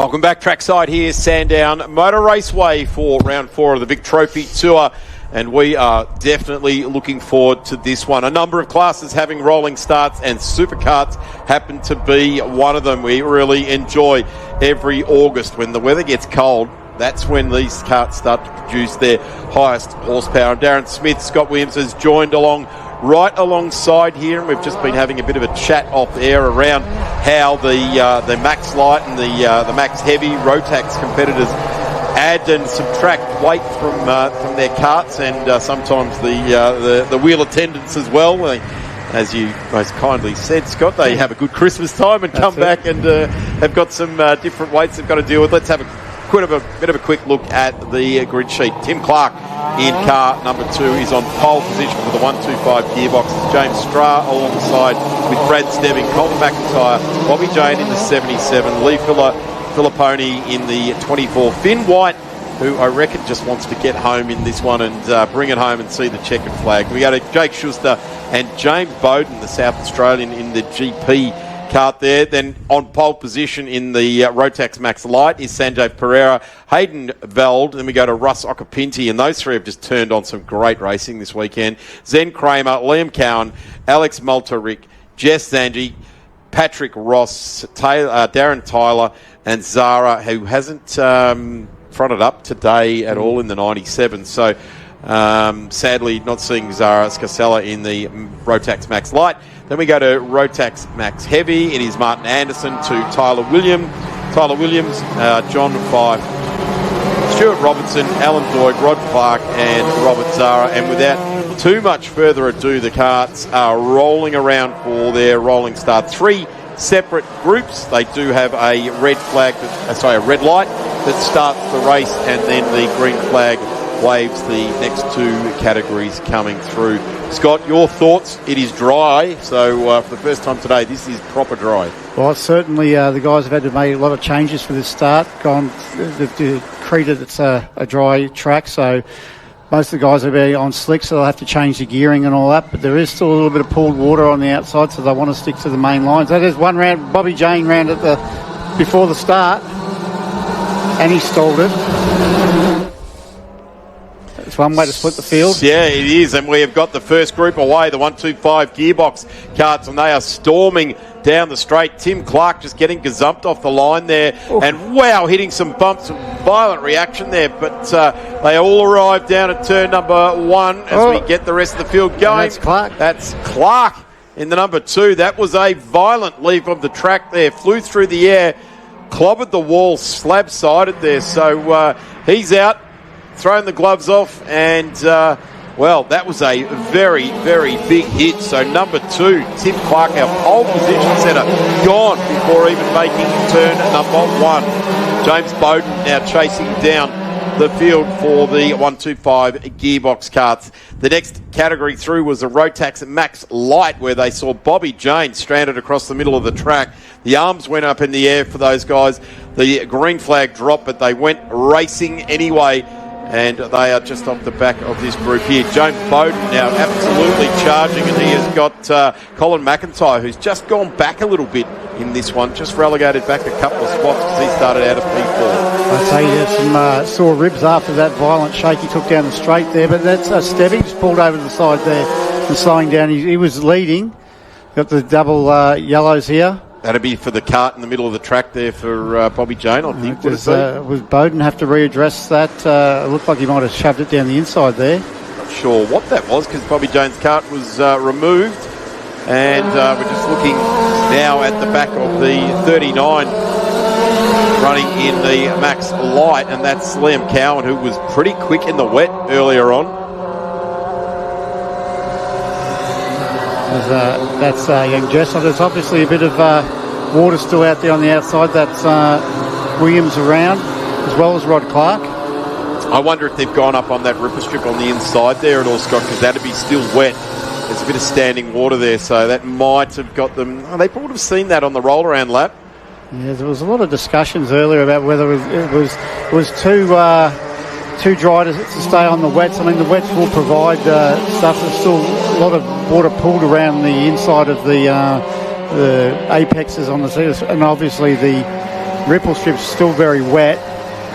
Welcome back, trackside here, Sandown Motor Raceway for round 4 of the Vic Trophy Tour, and we are definitely looking forward to this one. A number of classes having rolling starts, and Superkarts happen to be one of them. We really enjoy every August when the weather gets cold. That's when these karts start to produce their highest horsepower. And Darren Smith, Scott Williams has joined along right alongside here, and we've just been having a bit of a chat off air around how the Max Light and the Max Heavy Rotax competitors add and subtract weight from their karts, and sometimes the wheel attendants as well. As you most kindly said, Scott, they have a good Christmas time and come back and have got some different weights they've got to deal with. Let's have a bit of a quick look at the grid sheet. Tim Clark in car number 2 is on pole position for the 125 gearbox. James Strahr alongside with Brad Stebbing, Colin McIntyre, Bobby Jane in the 77, Lee Filipponi in the 24, Finn White, who I reckon just wants to get home in this one and bring it home and see the checkered flag. We go to Jake Schuster and James Bowden, the South Australian, in the GP kart there. Then on pole position in the Rotax Max Light is Sanjay Pereira, Hayden Veld. Then we go to Russ Okapinti, and those three have just turned on some great racing this weekend. Zen Kramer, Liam Cowan, Alex Multerick, Jess Zanji, Patrick Ross, Darren Tyler, and Zara, who hasn't fronted up today at all in the 97. So sadly not seeing Zara Scasella in the Rotax Max Light. Then we go to Rotax Max Heavy. It is Martin Anderson to Tyler Williams, John Fife, Stuart Robertson, Alan Boyd, Rod Clark, and Robert Zara. And without too much further ado, the karts are rolling around for their rolling start. 3 separate groups. They do have a red light that starts the race, and then the green flag waves the next 2 categories coming through. Scott, your thoughts? It is dry, so for the first time today, this is proper dry. Well, certainly the guys have had to make a lot of changes for this start. They've treated it's a dry track, so most of the guys will be on slick, so they'll have to change the gearing and all that, but there is still a little bit of pooled water on the outside, so they want to stick to the main lines. That is one round. Bobby Jane ran before the start, and he stalled it. It's one way to split the field. Yeah, it is, and we have got the first group away, the 125 gearbox karts, and they are storming down the straight. Tim Clark just getting gazumped off the line there, and wow, hitting some bumps, some violent reaction there, but they all arrive down at turn number 1 as we get the rest of the field going. That's Clark in the number 2. That was a violent leap of the track there, flew through the air, clobbered the wall, slab-sided there, so he's out. Thrown the gloves off, and well, that was a very, very big hit. So number 2, Tim Clark, our pole position setter, gone before even making turn number 1. James Bowden now chasing down the field for the 125 gearbox karts. The next category through was the Rotax Max Light, where they saw Bobby Jane stranded across the middle of the track. The arms went up in the air for those guys. The green flag dropped, but they went racing anyway. And they are just off the back of this group here. James Bowden now absolutely charging, and he has got Colin McIntyre, who's just gone back a little bit in this one, just relegated back a couple of spots because he started out of P4. I'd say he had some sore ribs after that violent shake he took down the straight there, but that's Stebbing just pulled over to the side there and slowing down. He was leading. Got the double yellows here. That'd be for the cart in the middle of the track there for Bobby Jane, I think. Was Bowden have to readdress that? It looked like he might have shoved it down the inside there. Not sure what that was, because Bobby Jane's cart was removed. And we're just looking now at the back of the 39 running in the Max Light, and that's Liam Cowan, who was pretty quick in the wet earlier on. That's young Jess. There's obviously a bit of water still out there on the outside. That's Williams around, as well as Rod Clark. I wonder if they've gone up on that ripper strip on the inside there at all, Scott, because that'd be still wet. There's a bit of standing water there, so that might have got them. They would have seen that on the roll-around lap. Yeah, there was a lot of discussions earlier about whether it was too dry to stay on the wets. I mean, the wets will provide stuff. There's still a lot of water pooled around the inside of the apexes on the seats, and obviously the ripple strip's still very wet,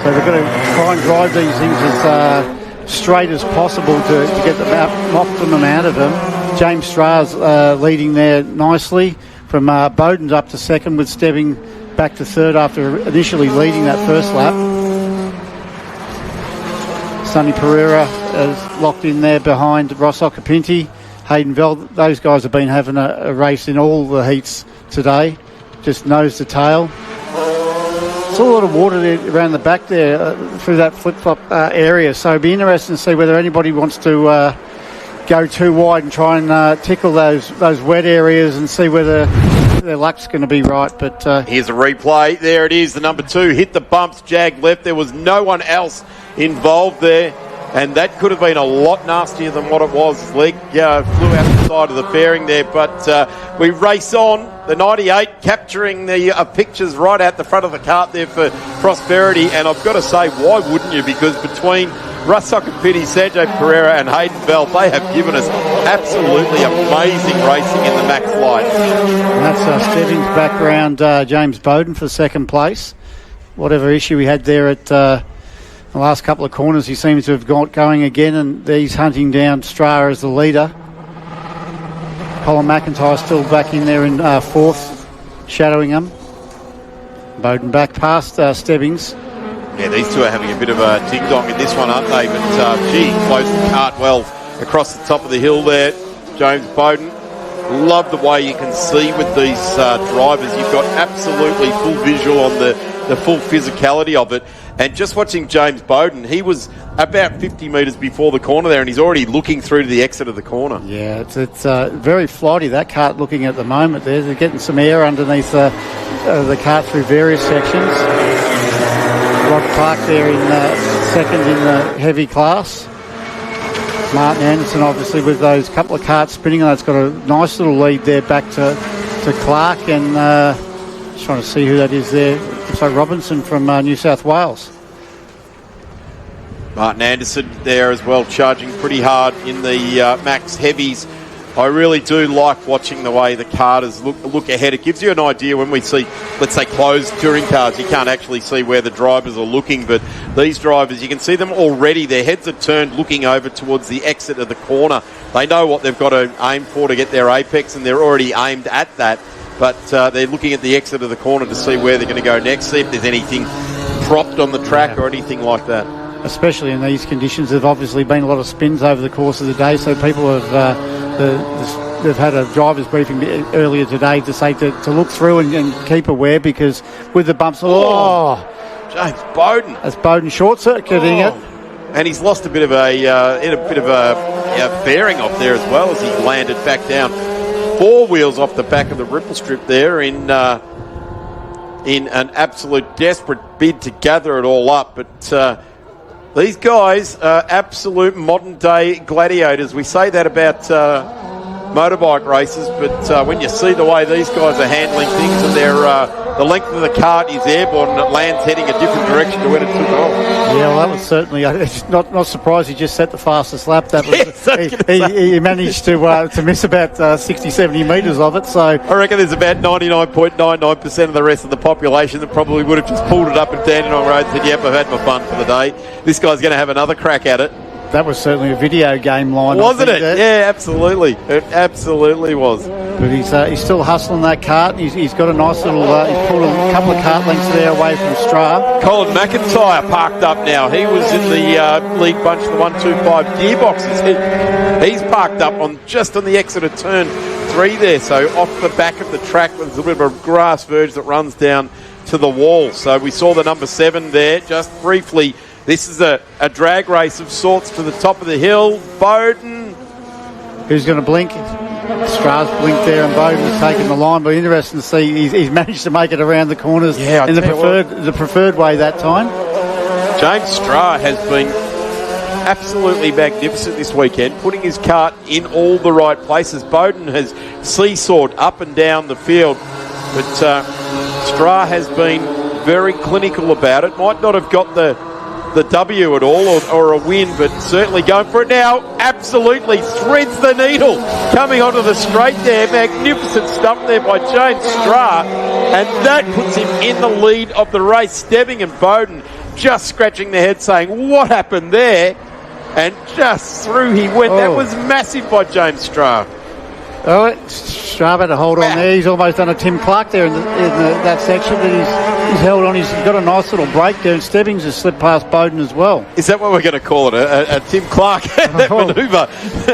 so they've got to try and drive these things as straight as possible to get the optimum out of them. James Stra's leading there nicely. From Bowden's up to second, with Stebbing back to third after initially leading that first lap. Sonny Pereira is locked in there behind Ross Okapinti. Hayden Veld, those guys have been having a race in all the heats today, just nose to tail. Saw a lot of water there around the back there through that flip-flop area, so it'd be interesting to see whether anybody wants to go too wide and try and tickle those wet areas and see whether their luck's going to be right. But here's a replay. There it is. The number 2 hit the bumps, jagged left. There was no one else involved there, and that could have been a lot nastier than what it was. His leg flew out the side of the fairing there, but we race on. The 98 capturing the pictures right out the front of the cart there for Prosperity, and I've got to say, why wouldn't you? Because between Russ Okapiti, Sanjay Pereira and Hayden Bell, they have given us absolutely amazing racing in the Max Light. And that's Stebbings background James Bowden for second place. Whatever issue he had there at the last couple of corners, he seems to have got going again, and he's hunting down Stra as the leader. Colin McIntyre still back in there in fourth, shadowing him. Bowden back past Stebbings. Yeah, these two are having a bit of a ding-dong in this one, aren't they? But, gee, closed the cart well across the top of the hill there. James Bowden. Love the way you can see with these drivers. You've got absolutely full visual on the full physicality of it. And just watching James Bowden, he was about 50 metres before the corner there, and he's already looking through to the exit of the corner. Yeah, it's very flighty, that cart looking at the moment there. They're getting some air underneath the cart through various sections. Rod Clark there in second in the heavy class. Martin Anderson obviously with those couple of carts spinning, and that's got a nice little lead there back to Clark, and just trying to see who that is there. So Robinson from New South Wales. Martin Anderson there as well, charging pretty hard in the Max Heavies. I really do like watching the way the carters look ahead. It gives you an idea when we see, let's say, closed touring cars. You can't actually see where the drivers are looking, but these drivers, you can see them already. Their heads are turned looking over towards the exit of the corner. They know what they've got to aim for to get their apex, and they're already aimed at that. But they're looking at the exit of the corner to see where they're going to go next, see if there's anything propped on the track or anything like that. Especially in these conditions, there've obviously been a lot of spins over the course of the day, so people have they've had a driver's briefing earlier today to say to look through and keep aware, because with the bumps, James Bowden. That's Bowden short-circuiting it. And he's lost a bit of a bearing off there as well as he landed back down. 4 wheels off the back of the ripple strip there in an absolute desperate bid to gather it all up. But these guys are absolute modern-day gladiators. We say that about motorbike races, but when you see the way these guys are handling things, and the length of the cart is airborne and it lands heading a different direction to when it took off. Yeah, well, that was certainly not surprised he just set the fastest lap. That was, he managed to miss about 60, 70 metres of it. So I reckon there's about 99.99% of the rest of the population that probably would have just pulled it up and Dandenong Road and said, yep, I've had my fun for the day. This guy's going to have another crack at it. That was certainly a video game line, wasn't it? Yeah, absolutely. It absolutely was. But he's still hustling that cart. He's got a nice little. He's pulled a couple of cart lengths there away from Stra. Colin McIntyre parked up now. He was in the lead bunch, the 125 gearboxes. He's parked up just on the exit of turn 3 there. So off the back of the track, there's a bit of a grass verge that runs down to the wall. So we saw the number 7 there just briefly. This is a drag race of sorts to the top of the hill. Bowden. Who's going to blink? Stra's blinked there, and Bowden's taken the line. But interesting to see he's managed to make it around the corners in the preferred way that time. James Stra has been absolutely magnificent this weekend, putting his cart in all the right places. Bowden has seesawed up and down the field, but Stra has been very clinical about it. Might not have got the W at all, or a win, but certainly going for it now. Absolutely threads the needle coming onto the straight there. Magnificent stuff there by James Stra. And that puts him in the lead of the race. Stebbing and Bowden just scratching their head saying, what happened there? And just through he went. That was massive by James Straub. Oh, Straub had to hold on there. He's almost done a Tim Clark there in that section, but he's held on. He's got a nice little break there, and Stebbings has slipped past Bowden as well. Is that what we're going to call it? A Tim Clark that manoeuvre?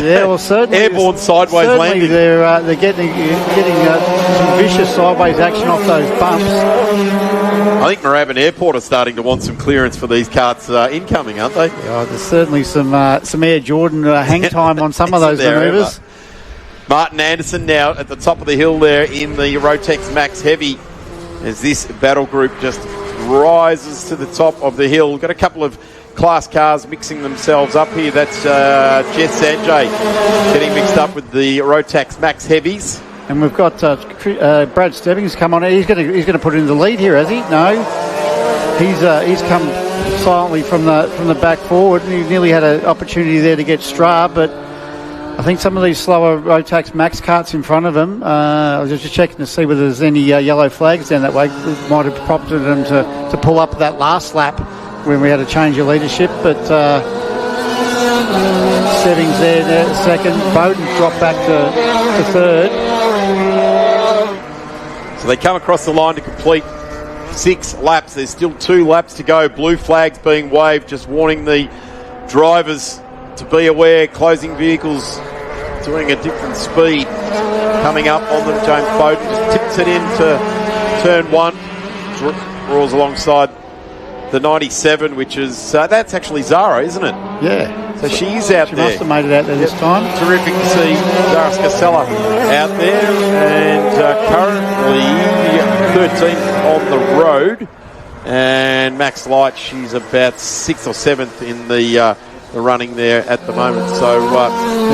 Yeah, well, certainly. Airborne sideways landing. They're getting some vicious sideways action off those bumps. I think Moorabbin Airport are starting to want some clearance for these carts incoming, aren't they? Yeah, there's certainly some Air Jordan hang time on some of those manoeuvres. Martin Anderson now at the top of the hill there in the Rotax Max Heavy as this battle group just rises to the top of the hill. Got a couple of class cars mixing themselves up here. That's Jess Sanjay getting mixed up with the Rotax Max Heavies. And we've got Brad Stebbings come on. He's going to put in the lead here, has he? No, he's come silently from the back forward, and he nearly had an opportunity there to get Straub, but I think some of these slower Rotax Max carts in front of him, I was just checking to see whether there's any yellow flags down that way. It might have prompted them to pull up that last lap when we had a change of leadership, but Stebbings there second. Bowden dropped back to third. So they come across the line to complete 6 laps. There's still 2 laps to go. Blue flags being waved, just warning the drivers to be aware. Closing vehicles doing a different speed coming up on them. James Bowden just tips it into turn 1, draws alongside the 97, which is that's actually Zara, isn't it? Yeah. So she is out there. She must have made it out there this time. Terrific to see Zara Scasella out there, and currently 13th on the road. And Max Light, she's about 6th or 7th in the running there at the moment. So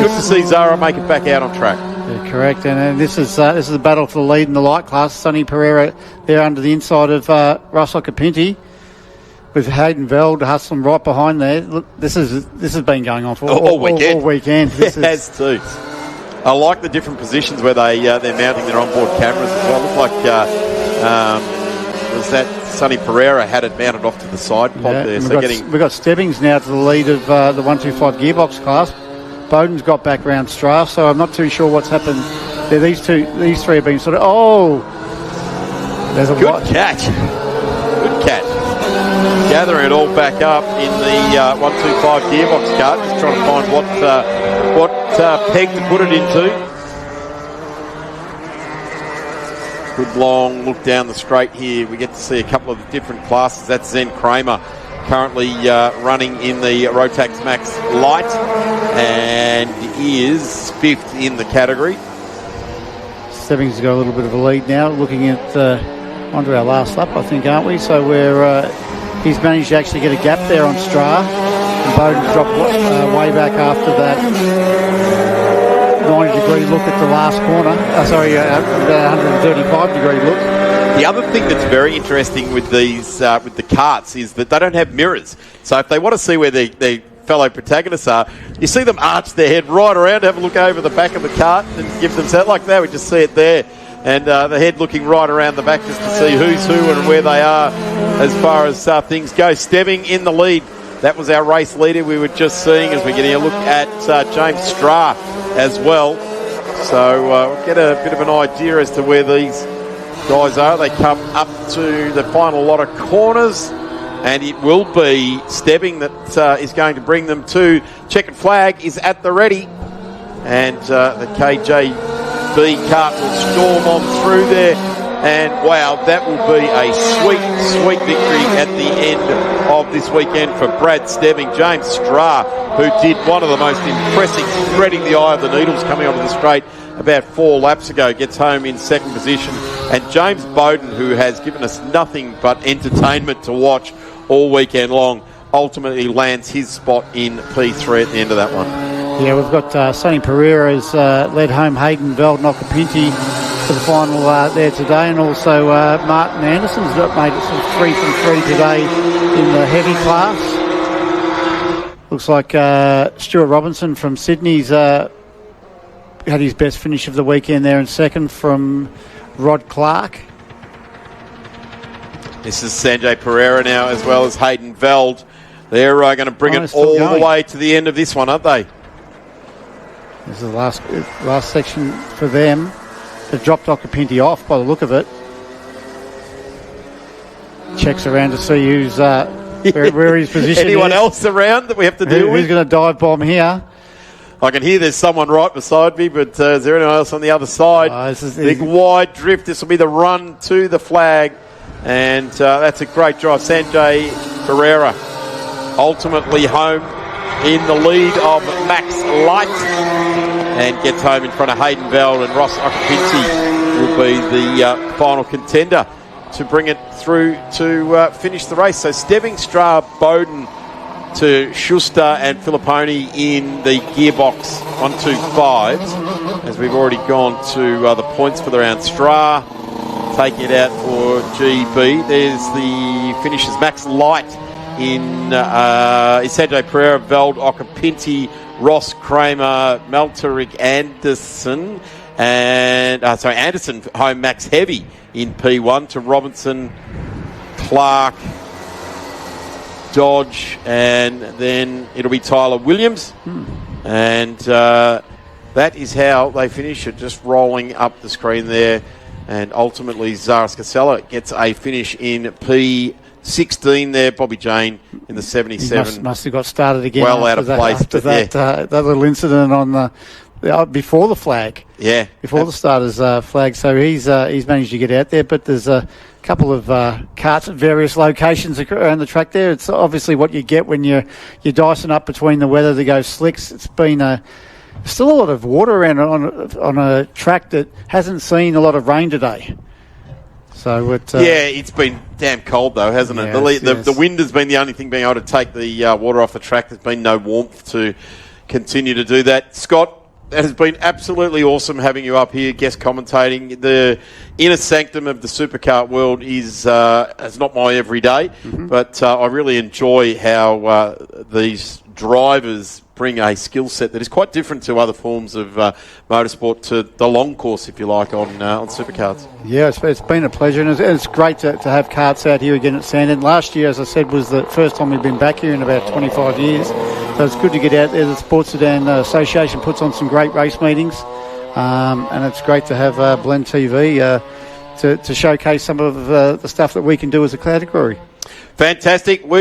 good to see Zara make it back out on track. Yeah, correct. And this is the battle for the lead in the light class. Sonny Pereira there under the inside of Russell Capinti, with Hayden Veld hustling right behind there. Look, this has been going on for all weekend. All weekend. It has too. I like the different positions where they're mounting their onboard cameras as well. Look like was that Sonny Pereira had it mounted off to the side pod there. So we've got Stebbings now to the lead of the 125 gearbox class. Bowden's got back round Strath, so I'm not too sure what's happened there. These three have been sort of there's a good catch. Good catch. Gathering it all back up in the 125 gearbox cart, just trying to find what peg to put it into. Good long look down the straight here. We get to see a couple of different classes. That's Zen Kramer currently running in the Rotax Max Light and is 5th in the category. Stebbings has got a little bit of a lead now, looking at onto our last lap, I think, aren't we? So he's managed to actually get a gap there on Stra. And Bowden dropped way back after that 90-degree look at the last corner. 135-degree look. The other thing that's very interesting with these with the karts is that they don't have mirrors. So if they want to see where their fellow protagonists are, you see them arch their head right around, have a look over the back of the cart and give them that like that. We just see it there. And the head looking right around the back just to see who's who and where they are as far as things go. Stebbing in the lead. That was our race leader we were just seeing as we're getting a look at James Strath as well. So we'll get a bit of an idea as to where these guys are. They come up to the final lot of corners, and it will be Stebbing that is going to bring them to. Checkered flag is at the ready, and the KJB cart will storm on through there. And wow, that will be a sweet victory at the end of this weekend for Brad Stebbing. James Strath, who did one of the most impressive, threading the eye of the needles coming onto the straight about 4 laps ago, gets home in 2nd position. And James Bowden, who has given us nothing but entertainment to watch all weekend long, ultimately lands his spot in P3 at the end of that one. Yeah, we've got Sonny Pereira has led home Hayden Veld and Okapinti for the final there today, and also Martin Anderson's made it sort of 3 from 3 today in the heavy class. Looks like Stuart Robinson from Sydney's had his best finish of the weekend there in 2nd from Rod Clark. This is Sanjay Pereira now, as well as Hayden Veld. They're going to bring it still all going. the way to the end of this one, aren't they? This is the last section for them. They've dropped Occhipinti off by the look of it. Checks around to see who's where his position Anyone is. else around that we have to deal Who's with? going to dive bomb here? I can hear there's someone right beside me, but is there anyone else on the other side? Big wide drift. This will be the run to the flag. And that's a great drive. Sanjay Pereira ultimately home in the lead of Max Light and gets home in front of Hayden Veld, and Ross Occhipinti will be the final contender to bring it through to finish the race. So Stebbing, Stra, Bowden to Schuster and Filipponi in the gearbox 1-2-5s, as we've already gone to the points for the round. Stra taking it out for GB. There's the finishes. Max Light in Sanjay Pereira, Veld, Occhipinti, Ross Kramer, Maltarik Anderson, and Anderson home Max Heavy in P1 to Robinson, Clark, Dodge, and then it'll be Tyler Williams. And that is how they finish it, just rolling up the screen there. And ultimately, Zaris Casella gets a finish in P16 there. Bobby Jane in the 77. He must have got started again. Well out of place. After that little incident on the before the flag. Yeah. Before the starter's flag. So he's managed to get out there. But there's a couple of carts at various locations around the track there. It's obviously what you get when you're dicing up between the weather to go slicks. It's been still a lot of water around on a track that hasn't seen a lot of rain today. So it's been damn cold though, hasn't it? Yes. The wind has been the only thing being able to take the water off the track. There's been no warmth to continue to do that. Scott, that has been absolutely awesome having you up here, guest commentating. The inner sanctum of the superkart world is not my everyday, but I really enjoy how these drivers bring a skill set that is quite different to other forms of motorsport, to the long course, if you like, on superkarts. Yeah, it's been a pleasure, and it's great to have karts out here again at Sandown. Last year, as I said, was the first time we've been back here in about 25 years, so it's good to get out there. The Sports Sedan Association puts on some great race meetings, and it's great to have Blend TV to showcase some of the stuff that we can do as a category. Fantastic. Wow.